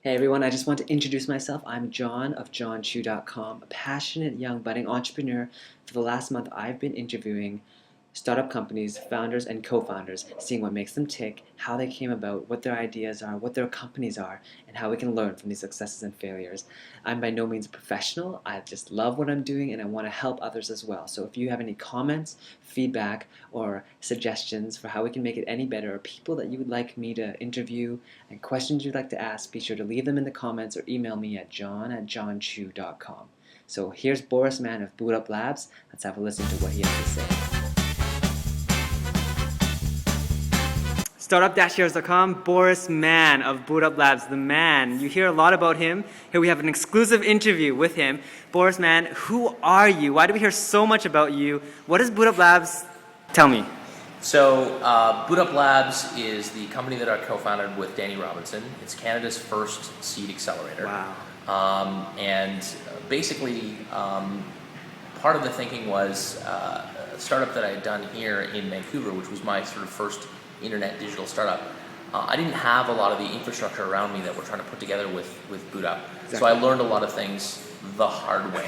Hey everyone, I just want to introduce myself. I'm John of johnchu.com, a passionate young budding entrepreneur. For the last month, I've been interviewing startup companies, founders and co-founders, seeing what makes them tick, how they came about, what their ideas are, what their companies are, and how we can learn from these successes and failures. I'm by no means a professional. I just love what I'm doing and I want to help others as well. So if you have any comments, feedback, or suggestions for how we can make it any better, or people that you would like me to interview and questions you'd like to ask, be sure to leave them in the comments or email me at john@johnchu.com. So here's Boris Mann of Bootup Labs. Let's have a listen to what he has to say. Startup-heroes.com, Boris Mann of Bootup Labs, the man. You hear a lot about him. Here we have an exclusive interview with him. Boris Mann, who are you? Why do we hear so much about you? What is Bootup Labs? Tell me. So, Bootup Labs is the company that I co-founded with Danny Robinson. It's Canada's first seed accelerator. Wow. And basically, part of the thinking was a startup that I had done here in Vancouver, which was my sort of first internet digital startup. I didn't have a lot of the infrastructure around me that we're trying to put together with Bootup. Exactly. So I learned a lot of things the hard way.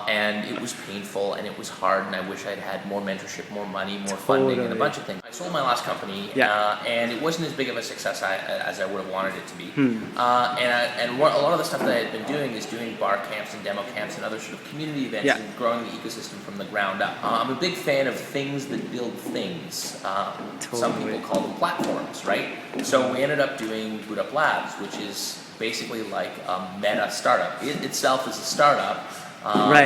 And it was painful and it was hard, and I wish I'd had more mentorship, more money, more funding, and a bunch of things. I sold my last company, and it wasn't as big of a success as I would have wanted it to be. A lot of the stuff that I had been doing is doing bar camps and demo camps and other sort of community events and growing the ecosystem from the ground up. I'm a big fan of things that build things. Some people call them platforms, right? So we ended up doing Bootup Labs, which is basically like a meta startup. It itself is a startup,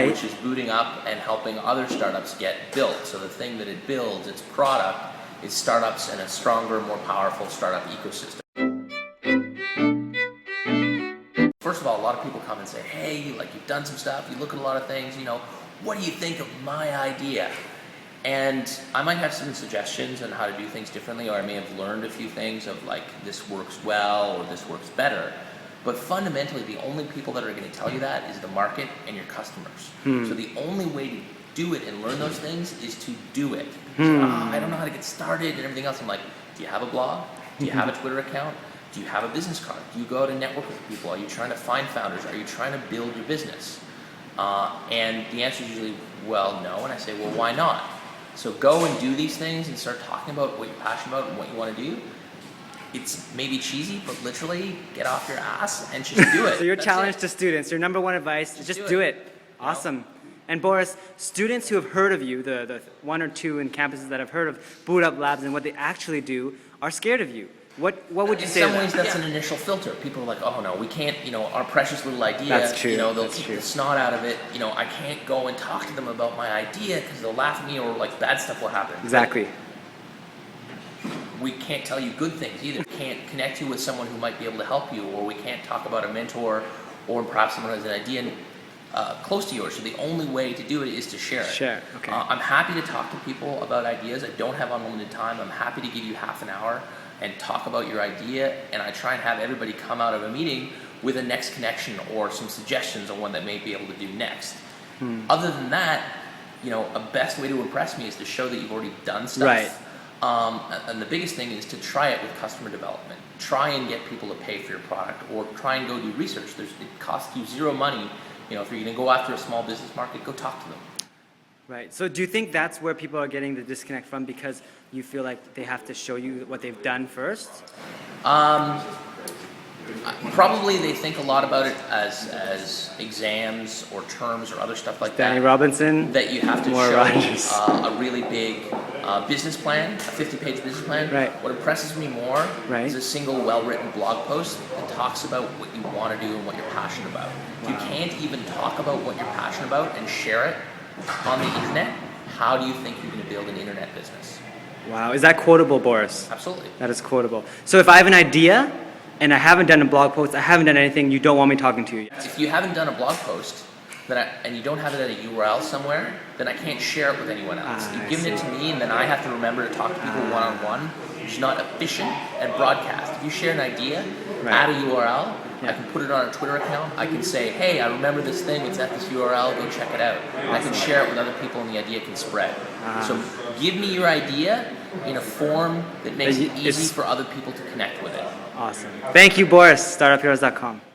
which is booting up and helping other startups get built. So the thing that it builds, its product, is startups and a stronger, more powerful startup ecosystem. First of all, a lot of people come and say, hey, like you've done some stuff, you look at a lot of things, what do you think of my idea? And I might have some suggestions on how to do things differently, or I may have learned a few things of like, this works well, or this works better. But fundamentally, the only people that are going to tell you that is the market and your customers. So the only way to do it and learn those things is to do it. I don't know how to get started and everything else. I'm like, do you have a blog? Do you have a Twitter account? Do you have a business card? Do you go out and network with people? Are you trying to find founders? Are you trying to build your business? And the answer is usually, well, no. And I say, well, why not? So go and do these things and start talking about what you're passionate about and what you want to do. It's maybe cheesy, but literally get off your ass and just do it. So your challenge to students, your number one advice, just do it. Awesome. And Boris, students who have heard of you, the one or two in campuses that have heard of Bootup Labs and what they actually do, are scared of you. What would you say to them? In some ways, that's an initial filter. People are like, oh no, we can't, our precious little idea, that's true. They'll keep the snot out of it. I can't go and talk to them about my idea because they'll laugh at me, or like bad stuff will happen. Exactly. We can't tell you good things either. We can't connect you with someone who might be able to help you, or we can't talk about a mentor, or perhaps someone who has an idea close to yours. So the only way to do it is to share it. Okay. I'm happy to talk to people about ideas. I don't have unlimited time. I'm happy to give you half an hour and talk about your idea, and I try and have everybody come out of a meeting with a next connection or some suggestions on what they may be able to do next. Other than that, a best way to impress me is to show that you've already done stuff. Right. And the biggest thing is to try it with customer development. Try and get people to pay for your product, or try and go do research. It costs you zero money. If you're going to go after a small business market, go talk to them. Right. So do you think that's where people are getting the disconnect from, because you feel like they have to show you what they've done first? Probably they think a lot about it as exams or terms or other stuff like Danny that. Robinson. That you have to show a really big business plan, a 50-page business plan. Right. What impresses me more is a single well-written blog post that talks about what you want to do and what you're passionate about. If you can't even talk about what you're passionate about and share it on the internet, how do you think you're going to build an internet business? Wow. Is that quotable, Boris? Absolutely. That is quotable. So if I have an idea and I haven't done a blog post, I haven't done anything, you don't want me talking to you. If you haven't done a blog post and you don't have it at a URL somewhere, then I can't share it with anyone else. You've given it to me, and then I have to remember to talk to people one-on-one, which is not efficient at broadcast. If you share an idea, add a URL, I can put it on a Twitter account, I can say, hey, I remember this thing, it's at this URL, go check it out. And I can share it with other people, and the idea can spread. So give me your idea in a form that makes it easy for other people to connect with it. Awesome. Thank you, Boris. StartupHeroes.com.